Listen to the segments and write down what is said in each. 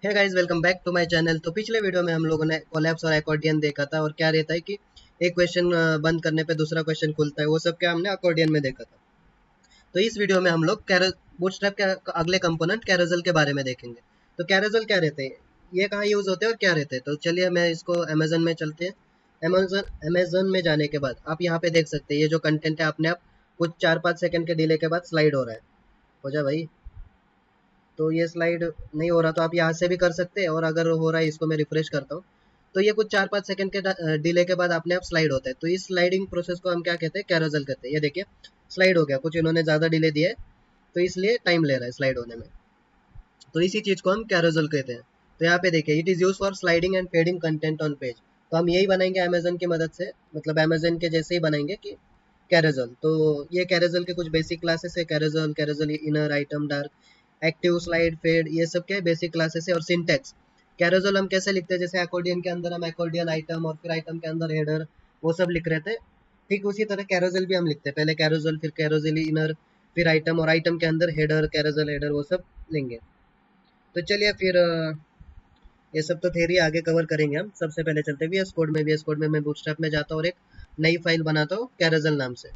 Hey guys, welcome back to my channel. तो पिछले video में हम लोगों ने कोलैप्स और अकॉर्डियन देखा था और क्या रहता है कि एक क्वेश्चन बंद करने पे दूसरा क्वेश्चन खुलता है। वो सब क्या हमने अकॉर्डियन में देखा था। तो इस वीडियो में हम लोग बूटस्ट्रैप के अगले कंपोनेंट कैरोजल के बारे में देखेंगे। तो कैरोजल क्या रहते हैं, ये कहाँ यूज होते हैं और क्या रहते हैं। तो चलिए मैं इसको अमेजन में चलते हैं। अमेजन अमेजन में जाने के बाद आप यहाँ पे देख सकते हैं, ये जो कंटेंट है अपने आप कुछ 4-5 सेकंड के डिले के बाद स्लाइड हो रहा है। हो जा भाई। तो ये स्लाइड नहीं हो रहा तो आप यहाँ से भी कर सकते हैं, और अगर हो रहा है इसको मैं रिफ्रेश करता हूँ तो ये कुछ 4-5 सेकंड के डिले के बाद अपने आप स्लाइड होता है। तो इस स्लाइडिंग प्रोसेस को हम क्या कहते हैं, कैरोजल कहते हैं। ये देखिए स्लाइड हो गया, कुछ इन्होंने ज़्यादा डिले दिया है तो इसलिए टाइम ले रहा है स्लाइड होने में। तो इसी चीज़ को हम कैरोजल कहते हैं। तो यहाँ पे देखिए, it is use for sliding and fading content on page. तो हम यही बनाएंगे अमेजन की मदद से, मतलब अमेजन के जैसे ही बनाएंगे कि कैरोजल। तो ये कैरोजल के कुछ बेसिक क्लासेस है। Carousel, carousel inner, item, dark, active, slide, fade, ये सब क्या है, बेसिक क्लासेस है। और सिंटेक्स, कैरोजल हम कैसे लिखते हैं, जैसे अकॉर्डियन के अंदर हम अकॉर्डियन आइटम और फिर आइटम के अंदर हेडर, वो सब लिख रहे थे। ठीक उसी तरह कैरोजल भी हम लिखते हैं, पहले कैरोजल फिर कैरोजल इनर फिर आइटम, और आइटम के अंदर हेडर, कैरोजल हेडर, वो सब लेंगे। तो चलिए फिर ये सब तो थेरी आगे कवर करेंगे हम। सबसे पहले चलते हैं वीएस कोड में। वीएस कोड में मैं बूटस्ट्रैप में जाता हूँ और एक नई फाइल बनाता हूँ कैरोजल नाम से।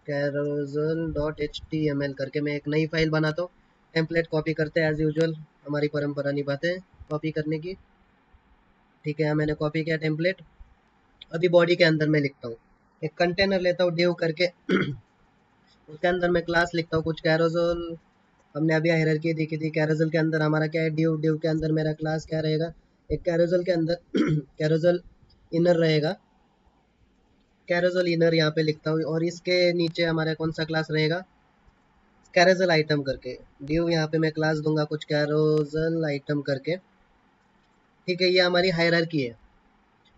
Carousel dot H T M L करके मैं एक नई फाइल बनाता हूँ। टेम्पलेट कॉपी करते हैं एज यूजुअल, हमारी परंपरा निभाते हैं कॉपी करने की। ठीक है, मैंने कॉपी किया टेम्पलेट। अभी बॉडी के अंदर मैं लिखता हूँ, एक कंटेनर लेता हूँ डिव करके उसके अंदर मैं क्लास लिखता हूँ कुछ कैरोजल। हमने अभी हायरार्की देखी थी। कैरोजल के अंदर हमारा क्या है, डिव। डिव के अंदर मेरा क्लास क्या रहेगा, एक कैरोजल के अंदर कैरोजल इनर रहेगा। कैरोजल इनर यहाँ पे लिखता हूँ, और इसके नीचे हमारा कौन सा क्लास रहेगा, कैरोजल आइटम करके। डिव यहाँ पे मैं क्लास दूंगा कुछ कैरोजल आइटम करके। ठीक है, ये हमारी हायरार्की है।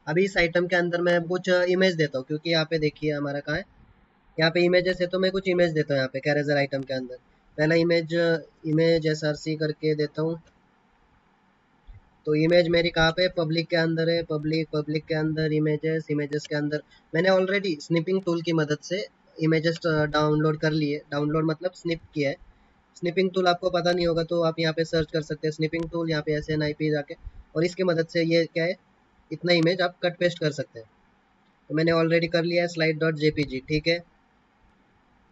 अभी इस आइटम के अंदर मैं कुछ इमेज देता हूँ, क्योंकि यहाँ पे देखिए हमारा कहाँ है, यहाँ पे इमेजेस है। तो मैं कुछ इमेज देता हूँ यहाँ पे कैरोजल आइटम के अंदर। पहला इमेज, इमेज एसआरसी करके देता हूँ। तो इमेज मेरी कहाँ पे, पब्लिक के अंदर है। पब्लिक, पब्लिक के अंदर इमेजेस, इमेजेस के अंदर मैंने ऑलरेडी स्निपिंग टूल की मदद से इमेजेस डाउनलोड कर लिए। डाउनलोड मतलब स्निप किया है। स्निपिंग टूल आपको पता नहीं होगा तो आप यहाँ पे सर्च कर सकते हैं स्निपिंग टूल, यहाँ पे एस एन आई पी जाके, और इसकी मदद से ये क्या है, इतना इमेज आप कट पेस्ट कर सकते हैं। तो मैंने ऑलरेडी कर लिया है स्लाइड डॉट जेपीजी। ठीक है,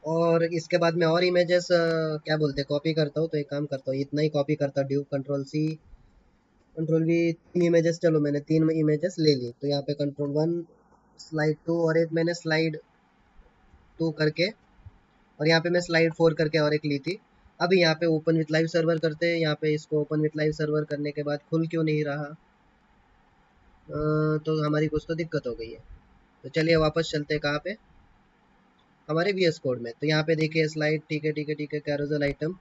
और इसके बाद मैं और इमेजेस क्या बोलते हैं, कॉपी करता हूँ। तो एक काम करता हूँ, इतना ही कॉपी करता हूँ, do control C control V. 3 images, चलो मैंने 3 इमेजेस ले ली। तो यहाँ पे कंट्रोल 1, स्लाइड 2, और एक मैंने स्लाइड 2 करके, और यहाँ पे मैं स्लाइड 4 करके और एक ली थी। अभी यहाँ पे ओपन विथ लाइव सर्वर करते हैं। यहाँ पे इसको ओपन विथ लाइव सर्वर करने के बाद खुल क्यों नहीं रहा, तो हमारी कुछ तो दिक्कत हो गई है। तो चलिए वापस चलते हैं कहाँ पे, हमारे वीएस कोड में। तो यहाँ पे देखिए स्लाइड, ठीक है ठीक है ठीक है, कैरोजल आइटम।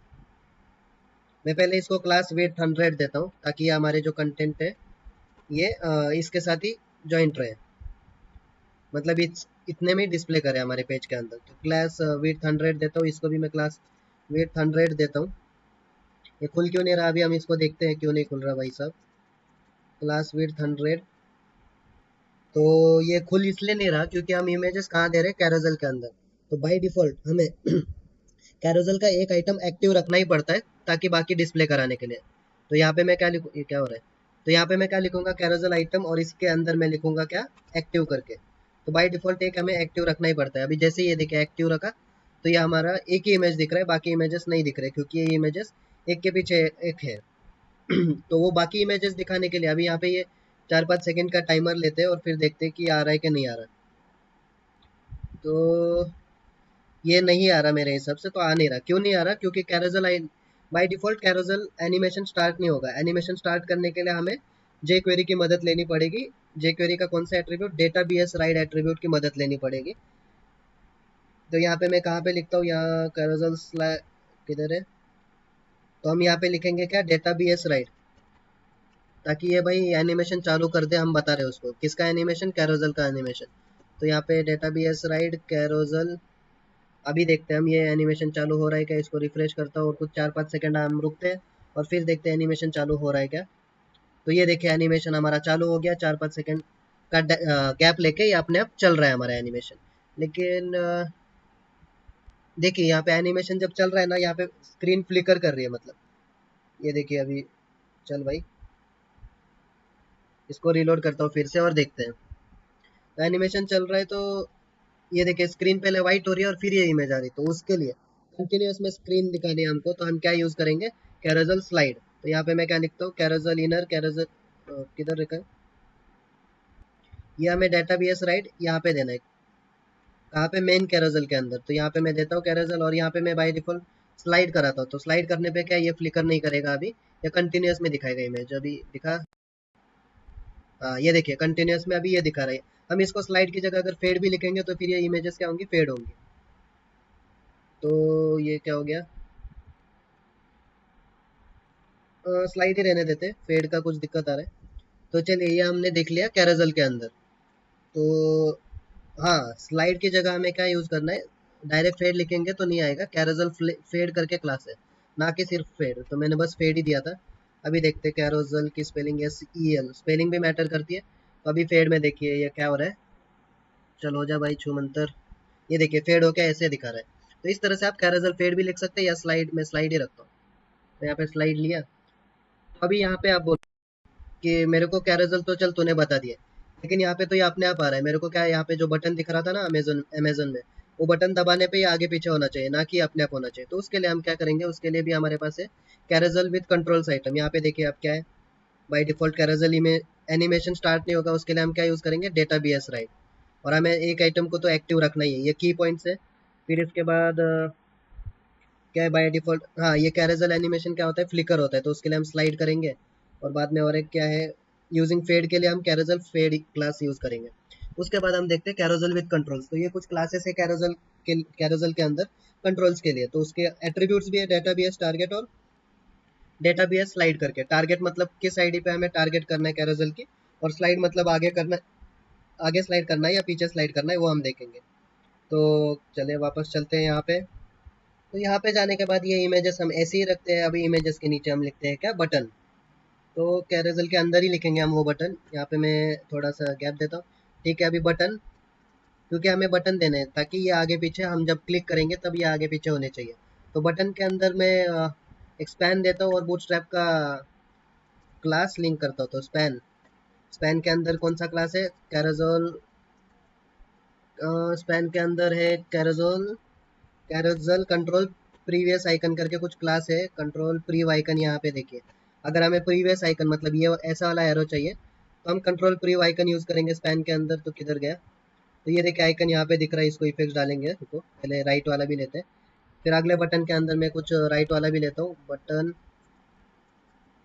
मैं पहले इसको क्लास वेट 100 देता हूँ, ताकि ये हमारे जो कंटेंट है ये इसके साथ ही जॉइंट रहे, मतलब इतने में डिस्प्ले करे हमारे पेज के अंदर। तो क्लास वेट 100 देता हूँ, इसको भी मैं क्लास वेट 100 देता हूँ। ये खुल क्यों नहीं रहा, अभी हम इसको देखते हैं क्यों नहीं खुल रहा भाई साहब। क्लास वेट 100, तो ये खुल इसलिए नहीं रहा क्योंकि हम इमेजेस कहाँ दे रहे हैं, कैरोजल के अंदर। तो बाई डिफॉल्ट हमें कैरोजल का एक आइटम एक्टिव रखना ही पड़ता है, ताकि बाकी डिस्प्ले कराने के लिए। तो यहाँ पे मैं क्या लिखूँ, ये क्या हो रहा है, तो यहाँ पे मैं क्या लिखूंगा, कैरोजल आइटम, और इसके अंदर मैं लिखूंगा क्या, एक्टिव करके। तो बाई डिफॉल्ट एक हमें एक्टिव रखना ही पड़ता है। अभी जैसे ये देखिए एक्टिव रखा, तो ये हमारा एक ही इमेज दिख रहा है, बाकी इमेजेस नहीं दिख रहे, क्योंकि ये इमेजेस एक के पीछे एक है। तो वो बाकी इमेजेस दिखाने के लिए अभी यहाँ पे ये 4-5 सेकंड का टाइमर लेते हैं, और फिर देखते हैं कि आ रहा है कि नहीं आ रहा। तो ये नहीं आ रहा मेरे हिसाब से, तो आ नहीं रहा। क्यों नहीं आ रहा, क्योंकि carousel by default carousel animation start नहीं होगा। एनिमेशन स्टार्ट करने के लिए हमें जे क्वेरी की मदद लेनी पड़ेगी। जे क्वेरी का कौन सा attribute, data B S ride attribute की मदद लेनी पड़ेगी। तो यहाँ पे मैं कहाँ पे लिखता हूँ, यहाँ कैरोजल किधर है, तो हम यहाँ पे लिखेंगे क्या, डेटा बी एस राइट, ताकि ये भाई एनिमेशन चालू कर दे। हम बता रहे हैं उसको किसका एनिमेशन, कैरोजल का एनिमेशन। तो यहाँ पे data B S ride carousel. अभी देखते हैं हम ये एनिमेशन चालू हो रहा है क्या, इसको रिफ्रेश करता हूँ और कुछ 4-5 सेकंड हम रुकते हैं, और फिर देखते हैं एनिमेशन चालू हो रहा है क्या। तो ये देखिए एनिमेशन हमारा चालू हो गया। 4-5 सेकंड का गैप लेके ये अपने आप चल रहा है हमारा एनिमेशन। लेकिन देखिए यहाँ पे एनिमेशन जब चल रहा है ना, यहाँ पे स्क्रीन फ्लिकर कर रही है, मतलब ये देखिए अभी, चल भाई, इसको रीलोड करता हूँ फिर से और देखते हैं। तो एनिमेशन चल रहा है, तो ये देखिए स्क्रीन पहले वाइट हो रही है और फिर ये इमेज आ रही है। तो उसके लिए कंटिन्यूस में स्क्रीन दिखानी है हमको, तो हम क्या यूज़ करेंगे, कैरोजल स्लाइड। तो यहाँ पे मैं क्या लिखता हूँ, कैरोजल इनर, कैरोजल किधर रखा है, ये हमें डाटा बी एस राइट यहाँ पे देना है, कहाँ पे, मेन कैरोजल के अंदर। तो यहाँ पे मैं देता हूँ कैरोजल, और यहाँ पे मैं बाय डिफॉल्ट स्लाइड कराता हूँ। तो स्लाइड करने पे क्या, ये फ्लिकर नहीं करेगा अभी, ये कंटिन्यूस में दिखाएगा इमेज। अभी दिखा, हाँ ये देखिए कंटिन्यूस में अभी ये दिखा रहा है। हम इसको स्लाइड की जगह अगर फेड भी लिखेंगे तो फिर ये इमेजेस क्या होंगी, फेड होंगी। तो ये क्या हो गया, स्लाइड ही रहने देते, फेड का कुछ दिक्कत आ रहा है। तो चलिए ये हमने देख लिया कैरोजल के अंदर। तो हाँ, स्लाइड की जगह हमें क्या यूज़ करना है, डायरेक्ट फेड लिखेंगे तो नहीं आएगा, कैरोजल फेड करके क्लास है, ना कि सिर्फ फेड। तो मैंने बस फेड ही दिया था। अभी देखते कैरोजल की spelling, S E L, spelling भी मैटर करती है। तो अभी फेड में देखिए ये क्या हो रहा है, चलो हो जा भाई छू मंतर, ये देखिए फेड होके ऐसे दिखा रहा है। तो इस तरह से आप कैरोजल फेड भी लिख सकते हैं, या स्लाइड में स्लाइड ही रखता हूँ। तो यहाँ पे स्लाइड लिया। अभी यहाँ पे आप बोल कि मेरे को कैरोजल तो चल तूने बता दिया, लेकिन यहाँ पे तो ये अपने आप आ रहा है। मेरे को क्या है, यहाँ पे जो बटन दिख रहा था ना अमेजोन अमेजोन में, वो बटन दबाने पे ही आगे पीछे होना चाहिए, ना कि अपने आप होना चाहिए। तो उसके लिए हम क्या करेंगे, उसके लिए भी हमारे पास है कैरोजल विद कंट्रोल्स आइटम। यहाँ पे देखिए आप क्या है, बाई डिफॉल्ट कैरोजल में एनिमेशन स्टार्ट नहीं होगा, उसके लिए हम क्या यूज़ करेंगे, डेटा बी एस राइट। और हमें एक आइटम को तो एक्टिव रखना ही है, ये की पॉइंट्स है। फिर इसके बाद क्या है बाय डिफॉल्ट, हाँ ये कैरोजल एनिमेशन क्या होता है, फ्लिकर होता है, तो उसके लिए हम स्लाइड करेंगे। और बाद में और एक क्या है, यूजिंग फेड के लिए हम कैरोजल फेड क्लास यूज करेंगे। उसके बाद हम देखते हैं कैरोजल विद कंट्रोल्स। तो ये कुछ क्लासेस है कैरोजल के अंदर कंट्रोल्स के लिए। तो उसके एट्रीब्यूट्स भी है, डेटा बी एस टारगेट और डेटा बी एस स्लाइड करके। टारगेट मतलब किस आईडी पे हमें टारगेट करना है कैरोजल की, और स्लाइड मतलब आगे करना, आगे स्लाइड करना है या पीछे स्लाइड करना है, वो हम देखेंगे। तो चलिए वापस चलते हैं यहाँ पे। तो यहाँ पे जाने के बाद ये इमेजेस हम ऐसे ही रखते हैं। अभी इमेजेस के नीचे हम लिखते हैं क्या, बटन। तो कैरोजल के अंदर ही लिखेंगे हम वो बटन। यहाँ पे मैं थोड़ा सा गैप देता हूँ, ठीक है। अभी बटन, क्योंकि हमें बटन देने हैं ताकि ये आगे पीछे हम जब क्लिक करेंगे तब ये आगे पीछे होने चाहिए। तो बटन के अंदर मैं एक स्पैन देता हूँ और बूटस्ट्रैप का क्लास लिंक करता हूँ। तो स्पैन, स्पैन के अंदर कौन सा क्लास है, कैरोजल, स्पैन के अंदर है carousel, carousel control previous icon करके कुछ क्लास है, कंट्रोल प्रीव आइकन। यहाँ पे देखिए अगर हमें प्रीवियस आइकन मतलब ये ऐसा वाला एरो चाहिए, तो हम कंट्रोल प्रीव आइकन यूज़ करेंगे स्पैन के अंदर। तो किधर गया, तो ये देखिए आइकन यहाँ पे दिख रहा है, इसको इफेक्ट्स डालेंगे। रुको पहले राइट वाला भी लेते हैं, फिर अगले बटन के अंदर मैं कुछ राइट वाला भी लेता हूँ बटन।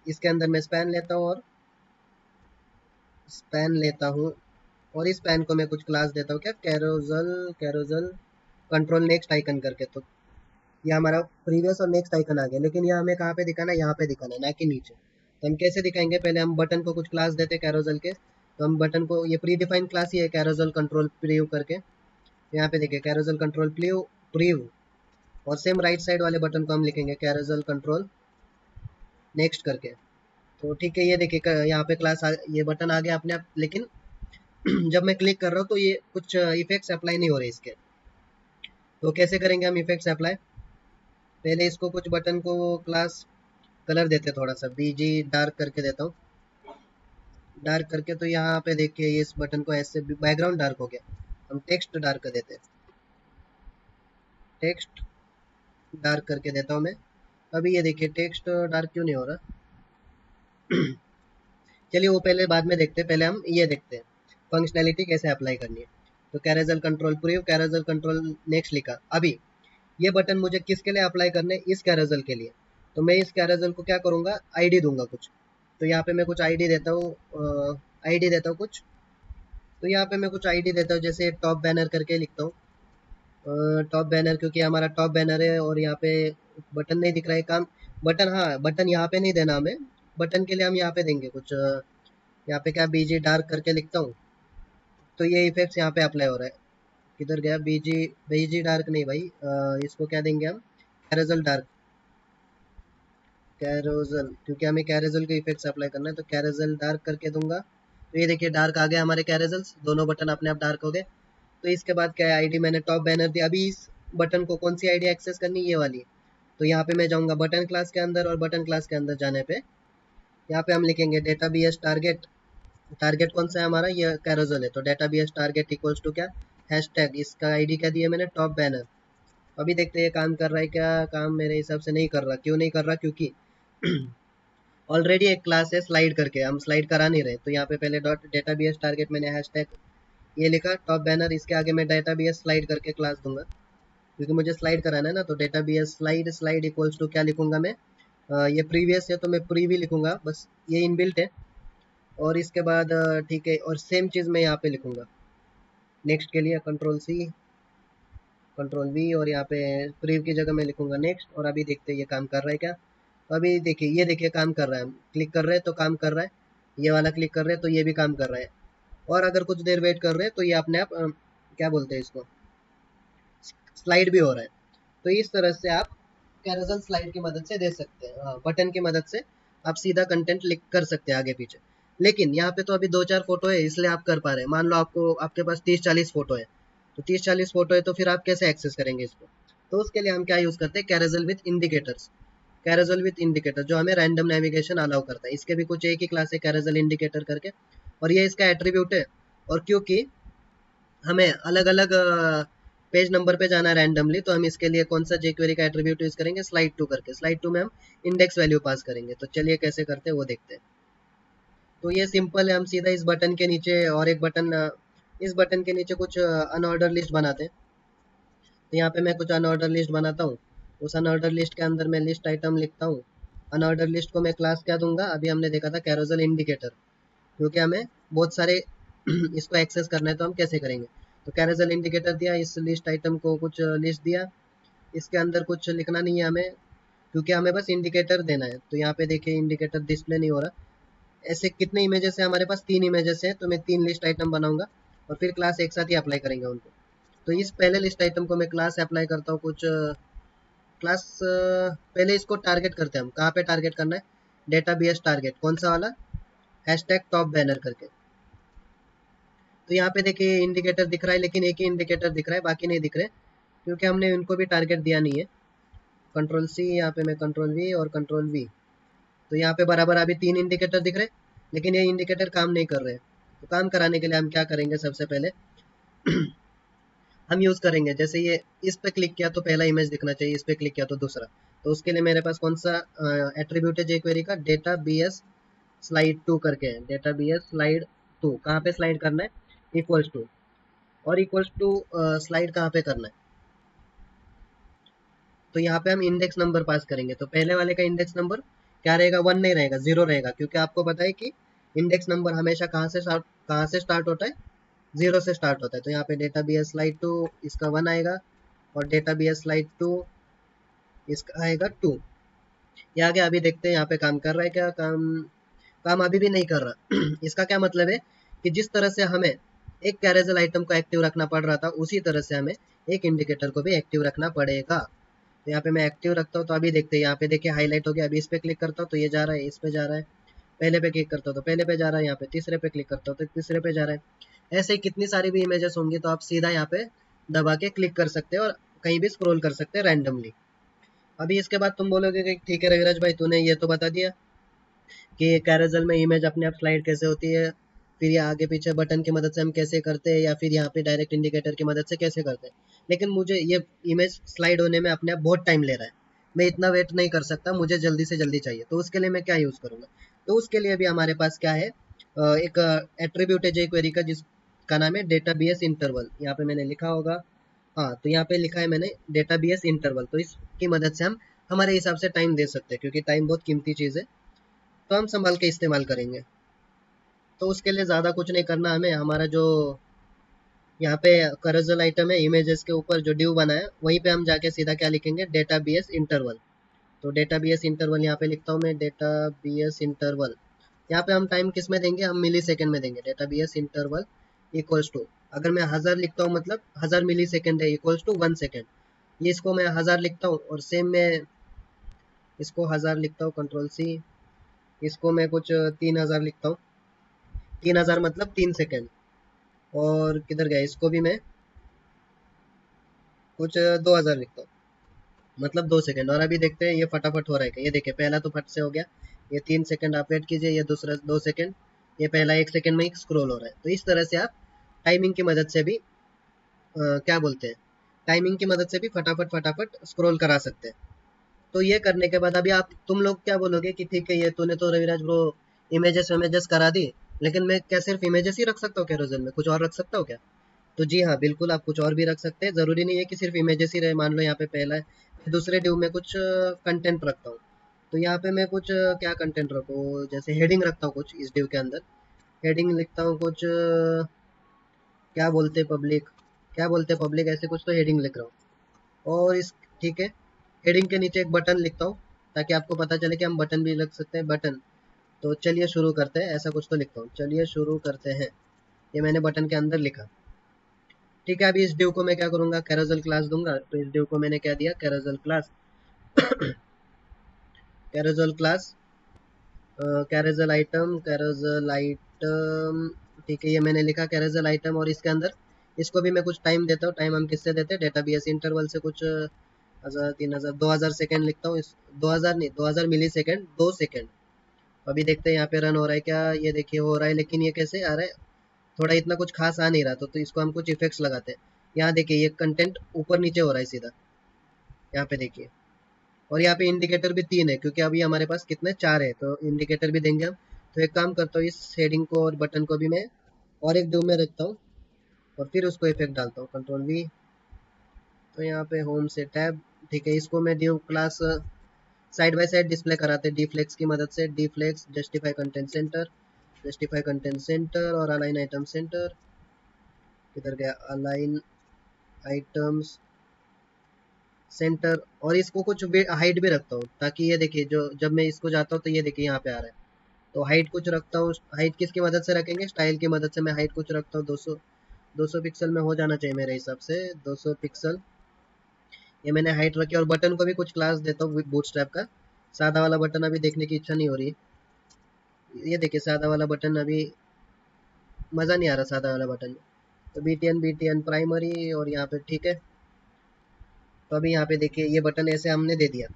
इसके अंदर मैं स्पैन लेता हूँ और स्पैन लेता हूँ, और इस पैन को मैं कुछ क्लास देता हूँ क्या, carousel, carousel control next icon करके। तो ये हमारा प्रीवियस और नेक्स्ट आइकन आ गया, लेकिन ये हमें कहाँ पे दिखाना है, यहाँ पे दिखाना है, ना कि नीचे। तो हम कैसे दिखाएंगे, पहले हम बटन को कुछ क्लास देते हैं कैरोजल के। तो हम बटन को, ये प्री डिफाइंड क्लास ही है कैरोजल कंट्रोल प्रीव्यू करके। यहाँ पे देखिए कैरोजल कंट्रोल प्रीव्यू, और सेम राइट साइड वाले बटन को हम लिखेंगे कैरोजल कंट्रोल नेक्स्ट करके। तो ठीक है, ये देखिए यहाँ पे क्लास ये बटन आ गया अपने आप, लेकिन जब मैं क्लिक कर रहा हूँ तो ये कुछ इफेक्ट्स अप्लाई नहीं हो रहे इसके। तो कैसे करेंगे हम इफेक्ट्स अप्लाई, पहले इसको कुछ बटन को क्लास कलर देते हैं, थोड़ा सा बीजी डार्क करके देता हूँ, डार्क करके। तो यहाँ पे देखिए ये इस बटन को ऐसे, बैकग्राउंड डार्क हो गया, हम टेक्स्ट डार्क कर देते हैं, टेक्स्ट डार्क करके देता हूँ मैं। अभी ये देखिए टेक्स्ट डार्क क्यों नहीं हो रहा, चलिए वो पहले बाद में देखते हैं, पहले हम ये देखते हैं फंक्शनैलिटी कैसे अप्लाई करनी है। तो carousel control preview, carousel control next लिखा। अभी ये बटन मुझे किसके लिए अप्लाई करने, इस कैरोजल के लिए। तो मैं इस कैरोजल को क्या करूँगा, आईडी दूंगा कुछ। तो यहाँ पे मैं कुछ आईडी देता हूँ, आईडी देता हूँ कुछ। तो यहाँ पे मैं कुछ आईडी देता हूँ, जैसे टॉप बैनर करके लिखता हूँ, टॉप बैनर, क्योंकि हमारा टॉप बैनर है। और यहाँ पे बटन नहीं दिख रहा है, काम बटन, हाँ बटन यहाँ पे नहीं देना हमें, बटन के लिए हम यहाँ पे देंगे कुछ, यहाँ पे क्या बीजी डार्क करके लिखता हूँ। तो ये इफेक्ट्स यहाँ पे अप्लाई हो रहा है, किधर गया बीजी, बीजी डार्क नहीं भाई, इसको क्या देंगे हम, कैरोजल डार्क, कैरोजल, क्योंकि हमें कैरोजल के इफेक्ट्स अप्लाई करना है। तो कैरोजल डार्क करके दूंगा। तो ये देखिए डार्क आ गया हमारे कैरोजल्स, दोनों बटन अपने आप डार्क हो गए। तो इसके बाद क्या है, आईडी मैंने टॉप बैनर दिया। अभी इस बटन को कौन सी आईडी एक्सेस करनी, ये वाली। तो यहाँ पे मैं जाऊँगा बटन क्लास के अंदर, और बटन क्लास के अंदर जाने पे यहाँ पे हम लिखेंगे data B S target, target कौन सा है हमारा, ये कैरोसेल है, तो data B S target equals to क्या, हैशटैग, इसका आईडी क्या दिया मैंने, टॉप बैनर। अभी देखते हैं ये काम कर रहा है क्या, काम मेरे हिसाब से नहीं कर रहा। क्यों नहीं कर रहा, क्योंकि ऑलरेडी एक क्लास है स्लाइड करके, हम स्लाइड करा नहीं रहे। तो यहाँ पे पहले dot data B S target मैंने हैशटैग ये लिखा टॉप बैनर, इसके आगे मैं डेटा बी एस स्लाइड करके क्लास दूंगा, क्योंकि मुझे स्लाइड कराना है ना। तो data B S slide slide equals to क्या लिखूंगा मैं, ये प्रीवियस है तो मैं प्रीवी लिखूंगा, बस ये इनबिल्ट है। और इसके बाद ठीक है, और सेम चीज़ मैं यहाँ पे लिखूंगा नेक्स्ट के लिए, कंट्रोल सी कंट्रोल वी, और यहाँ पे प्रीव की जगह मैं लिखूंगा नेक्स्ट। और अभी देखते हैं ये काम कर रहा है क्या। तो अभी देखिए, ये देखिए काम कर रहा है, हम क्लिक कर रहे हैं तो काम कर रहा है, ये वाला क्लिक कर रहे हैं तो ये भी काम कर रहा है। और अगर कुछ देर वेट कर रहे हैं तो ये अपने आप क्या बोलते हैं इसको, स्लाइड भी हो रहा है। तो इस तरह से आप कैरोसेल स्लाइड की मदद से दे सकते हैं, बटन की मदद से आप सीधा कंटेंट लिख कर सकते हैं आगे पीछे। लेकिन यहाँ पे तो अभी 2-4 फोटो है इसलिए आप कर पा रहे हैं। मान लो आपको आपके पास 30-40 फोटो है, तो 30-40 फोटो है तो फिर आप कैसे एक्सेस करेंगे इसको। तो उसके लिए हम क्या यूज़ करते हैं, carousel with indicators. Carousel with indicator जो हमें रैंडम नेविगेशन अलाउ करता है। इसके भी कुछ एक ही क्लास है कैरोसेल इंडिकेटर करके, और ये इसका एट्रीब्यूट है। और क्योंकि हमें अलग अलग पेज नंबर पे जाना रैंडमली, तो हम इसके लिए कौन सा जेक्वेरी का एट्रीब्यूट यूज करेंगे, स्लाइड टू करके। स्लाइड टू में हम इंडेक्स वैल्यू पास करेंगे। तो चलिए कैसे करते हैं वो देखते हैं। तो ये सिंपल है, हम सीधा इस बटन के नीचे और एक बटन, इस बटन के नीचे कुछ अनऑर्डर लिस्ट बनाते हैं। तो यहाँ पे मैं कुछ अनऑर्डर लिस्ट बनाता हूँ। उस अनऑर्डर लिस्ट के अंदर मैं लिस्ट आइटम लिखता हूँ। अनऑर्डर लिस्ट को मैं क्लास क्या दूंगा, अभी हमने देखा था कैरोसेल इंडिकेटर, क्योंकि हमें बहुत सारे इसको एक्सेस करना है तो हम कैसे करेंगे। तो कैरोसेल इंडिकेटर दिया, इस लिस्ट आइटम को कुछ लिस्ट दिया, इसके अंदर कुछ लिखना नहीं है हमें, क्योंकि हमें बस इंडिकेटर देना है। तो यहाँ पे देखिए इंडिकेटर डिस्प्ले नहीं हो रहा। ऐसे कितने इमेजेस है हमारे पास, 3 इमेजेस है, तो मैं 3 लिस्ट आइटम बनाऊंगा और फिर क्लास एक साथ ही अप्लाई करेंगे उनको। तो इस पहले लिस्ट आइटम को मैं क्लास अप्लाई करता हूँ कुछ क्लास, पहले इसको टारगेट करते हैं हम, कहाँ पे टारगेट करना है, डेटा बी एस टारगेट, कौन सा वाला, हैशटैग टॉप बैनर करके। तो यहाँ पे देखिए इंडिकेटर दिख रहा है, लेकिन एक ही इंडिकेटर दिख रहा है, बाकी नहीं दिख रहे, क्योंकि हमने उनको भी टारगेट दिया नहीं है। कंट्रोल सी, यहाँ पे मैं कंट्रोल वी और कंट्रोल वी, तो यहाँ पे बराबर अभी 3 इंडिकेटर दिख रहे, लेकिन ये इंडिकेटर काम नहीं कर रहे। तो काम कराने के लिए हम क्या करेंगे, सबसे पहले हम यूज़ करेंगे, जैसे ये इस पे क्लिक किया तो पहला इमेज दिखना चाहिए, इस पे क्लिक किया तो दूसरा। तो उसके लिए मेरे पास कौन सा एट्रीब्यूट है जेक्वेरी का, data B S slide to करके है। Data B S slide to, कहाँ पे स्लाइड करना है, इक्वल्स टू, और इक्वल्स टू स्लाइड कहाँ पे करना है, तो यहाँ पे हम इंडेक्स नंबर पास करेंगे। तो पहले वाले का इंडेक्स नंबर क्या रहेगा, 1 नहीं रहेगा, 0 रहेगा, क्योंकि आपको पता है कि इंडेक्स नंबर हमेशा कहाँ से स्टार्ट होता है, 0 से स्टार्ट होता है। तो यहाँ पे data B S slide to, इसका 1 आएगा, और data B S slide to, इसका आएगा 2। ये आगे अभी देखते हैं यहाँ पे काम कर रहा है क्या, काम काम अभी भी नहीं कर रहा। इसका क्या मतलब है कि जिस तरह से हमें एक कैरेजल आइटम को एक्टिव रखना पड़ रहा था, उसी तरह से हमें एक इंडिकेटर को भी एक्टिव रखना पड़ेगा। तो यहाँ पे मैं एक्टिव रखता हूँ, तो अभी देखते हैं, यहाँ पे देखिए हाईलाइट हो गया। अभी इस पे क्लिक करता हूँ तो ये जा रहा है, इस पे जा रहा है, पहले पे क्लिक करता हूँ तो पहले पे जा रहा है, यहाँ पे तीसरे पे क्लिक करता हूँ तो तीसरे पे जा रहा है। ऐसे कितनी सारी भी इमेजेस होंगी, तो आप सीधा यहाँ पे दबा के क्लिक कर सकते हैं और कहीं भी स्क्रॉल कर सकते हैं रैंडमली। अभी इसके बाद तुम बोलोगे कि ठीक है रविराज भाई, तूने ये तो बता दिया कि कैरोसेल में इमेज अपने आप स्लाइड कैसे होती है, फिर ये आगे पीछे बटन की मदद से हम कैसे करते हैं, या फिर यहाँ पे डायरेक्ट इंडिकेटर की मदद से कैसे करते हैं। लेकिन मुझे ये इमेज स्लाइड होने में अपने आप बहुत टाइम ले रहा है, मैं इतना वेट नहीं कर सकता, मुझे जल्दी से जल्दी चाहिए। तो उसके लिए मैं क्या यूज़ करूँगा, तो उसके लिए भी हमारे पास क्या है, एक एट्रीब्यूट है jQuery का जिसका नाम है डेटा बी एस इंटरवल। यहाँ पे मैंने लिखा होगा, हाँ, तो यहाँ पे लिखा है मैंने डेटा बी एस इंटरवल। तो इसकी मदद से हम हमारे हिसाब से टाइम दे सकते हैं, क्योंकि टाइम बहुत कीमती चीज़ है, तो हम संभाल के इस्तेमाल करेंगे। तो उसके लिए ज़्यादा कुछ नहीं करना हमें, हमारा जो यहाँ पे कैरोसेल आइटम है, इमेजेस के ऊपर जो ड्यू बना है, वहीं पे हम जाके सीधा क्या लिखेंगे, डेटा बी एस इंटरवल। तो डेटा बी एस इंटरवल यहाँ पे लिखता हूँ मैं, डेटा बी एस इंटरवल। यहाँ पे हम टाइम किस में देंगे, हम मिली सेकेंड में देंगे। Data B S interval equals to, अगर मैं 1000 लिखता हूँ मतलब 1000 मिली सेकेंड है, इक्वल्स टू 1 सेकेंड। ये इसको मैं 1000 लिखता हूँ, और सेम मैं इसको 1000 लिखता हूँ, कंट्रोल सी, इसको मैं कुछ 3000 लिखता हूँ, 3000 मतलब 3 सेकेंड। और किधर गया, इसको भी मैं कुछ 2000 लिखता हूँ, मतलब 2 सेकेंड। और अभी देखते हैं ये फटाफट हो रहा है क्या, ये देखिए पहला तो फट से हो गया, ये 3 सेकेंड आप वेट कीजिए, ये दूसरा 2 सेकेंड, ये पहला 1 सेकंड में ही स्क्रॉल हो रहा है। तो इस तरह से आप टाइमिंग की मदद से भी क्या बोलते हैं, टाइमिंग की मदद से भी फटाफट फटाफट स्क्रॉल करा सकते हैं। तो ये करने के बाद अभी आप तुम लोग क्या बोलोगे कि ठीक है, ये तूने तो रविराज ब्रो इमेजेस इमेजेस करा दी, लेकिन मैं क्या सिर्फ इमेजेस ही रख सकता हूँ कैरोसेल में, कुछ और रख सकता हूँ क्या? तो जी हाँ, बिल्कुल आप कुछ और भी रख सकते हैं, ज़रूरी नहीं है कि सिर्फ इमेजेस ही रहे। मान लो यहाँ पे पहला है, फिर दूसरे ड्यू में कुछ कंटेंट रखता हूँ, तो यहाँ पे मैं कुछ क्या कंटेंट रखूँ, जैसे हेडिंग रखता हूँ कुछ इस ड्यू के अंदर, हेडिंग लिखता हूँ कुछ क्या बोलते पब्लिक, क्या बोलते पब्लिक, ऐसे कुछ तो हेडिंग लिख रहा हूँ। और इस ठीक है, हेडिंग के नीचे एक बटन लिखता हूँ ताकि आपको पता चले कि हम बटन भी लिख सकते हैं, बटन। तो चलिए शुरू करते हैं, ऐसा कुछ तो लिखता हूँ, चलिए शुरू करते हैं। ये मैंने बटन के अंदर लिखा। ठीक है, अभी इस ड्यू को मैं क्या करूँगा, कैरोसेल क्लास दूंगा। तो इस ड्यू को मैंने क्या दिया, carousel class, carousel class, carousel item, carousel item. ठीक है, ये मैंने लिखा कैरोसेल आइटम, और इसके अंदर इसको भी मैं कुछ टाइम देता हूँ। टाइम हम किससे देते हैं, डेटा बी एस इंटरवल से कुछ 1000 3000 2000 सेकेंड लिखता हूँ। इस 2000 नहीं, 2000 मिली सेकेंड, 2 सेकेंड। अभी देखते हैं यहाँ पे रन हो रहा है क्या, ये देखिए हो रहा है, लेकिन ये कैसे आ रहा है, थोड़ा इतना कुछ खास आ नहीं रहा। तो इसको हम कुछ इफेक्ट्स लगाते हैं। यहाँ देखिए ये कंटेंट ऊपर नीचे हो रहा है सीधा, यहाँ पे देखिए। और यहाँ पे इंडिकेटर भी 3 है, क्योंकि अभी हमारे पास कितने 4 है, तो इंडिकेटर भी देंगे हम। तो एक काम करता हूँ, इस हेडिंग को और बटन को भी मैं और एक ड्यू में रखता हूँ, और फिर उसको इफेक्ट डालता हूँ, कंट्रोल V। तो यहाँ पे होम से टैब, ठीक है, इसको मैं ड्यू class side by side display कराते हैं डीफ्लेक्स की मदद से। D flex, justify content centre, justify content centre, और अलाइन आइटम सेंटर। किधर गया, अलाइन आइटम्स सेंटर। और इसको कुछ हाइट भी रखता हूँ, ताकि ये देखिए जो जब मैं इसको जाता हूँ तो ये देखिए यहाँ पे आ रहा है। तो हाइट कुछ रखता हूँ, हाइट किसकी मदद से रखेंगे, स्टाइल की मदद से मैं हाइट कुछ रखता हूँ, 200 पिक्सल में हो जाना चाहिए मेरे हिसाब से, 200 पिक्सल। ये मैंने हाइट रखी, और बटन को भी कुछ क्लास देता हूँ बूटस्ट्रैप का। सादा वाला बटन अभी देखने की इच्छा नहीं हो रही, ये देखिए सादा वाला बटन अभी मज़ा नहीं आ रहा सादा वाला बटन। तो BTN प्राइमरी, और यहाँ पे ठीक है। तो अभी यहाँ पे देखिए ये बटन ऐसे हमने दे दिया।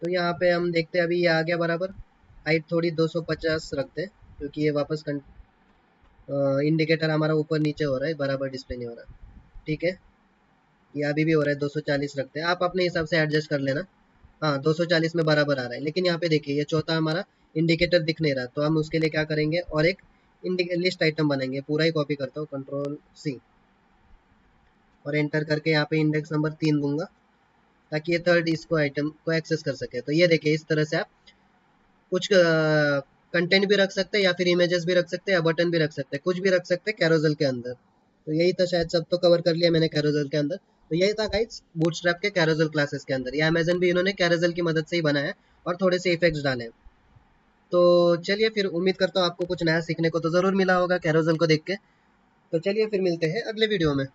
तो यहाँ पे हम देखते हैं, अभी ये आ गया बराबर। हाइट थोड़ी 250 रखते हैं, क्योंकि ये वापस इंडिकेटर हमारा ऊपर नीचे हो रहा है, बराबर डिस्प्ले नहीं हो रहा। ठीक है, ये अभी भी हो रहा है, 240 रखते हैं, आप अपने हिसाब से एडजस्ट कर लेना। हाँ, 240 में बराबर आ रहा है। लेकिन यहाँ पे देखिए ये चौथा हमारा इंडिकेटर दिख नहीं रहा, तो हम उसके लिए क्या करेंगे, और एक लिस्ट आइटम बनाएंगे। पूरा ही कॉपी करता हूँ, कंट्रोल C, और एंटर करके यहाँ पे इंडेक्स नंबर 3 दूंगा, ताकि ये थर्ड इसको आइटम को एक्सेस कर सके। तो ये देखिए इस तरह से आप कुछ कंटेंट भी रख सकते हैं, या फिर इमेजेस भी रख सकते हैं, या बटन भी रख सकते हैं, कुछ भी रख सकते हैं कैरोसेल के अंदर। तो यही था, शायद सब तो कवर कर लिया मैंने कैरोसेल के अंदर। तो यही था गाइस बूटस्ट्रैप के कैरोसेल क्लासेस के अंदर। ये अमेजन भी इन्होंने कैरोसेल की मदद से ही बनाया है, और थोड़े से इफेक्ट्स डाले हैं। तो चलिए फिर, उम्मीद करता हूँ आपको कुछ नया सीखने को तो ज़रूर मिला होगा कैरोसेल को देख के। तो चलिए फिर मिलते हैं अगले वीडियो में।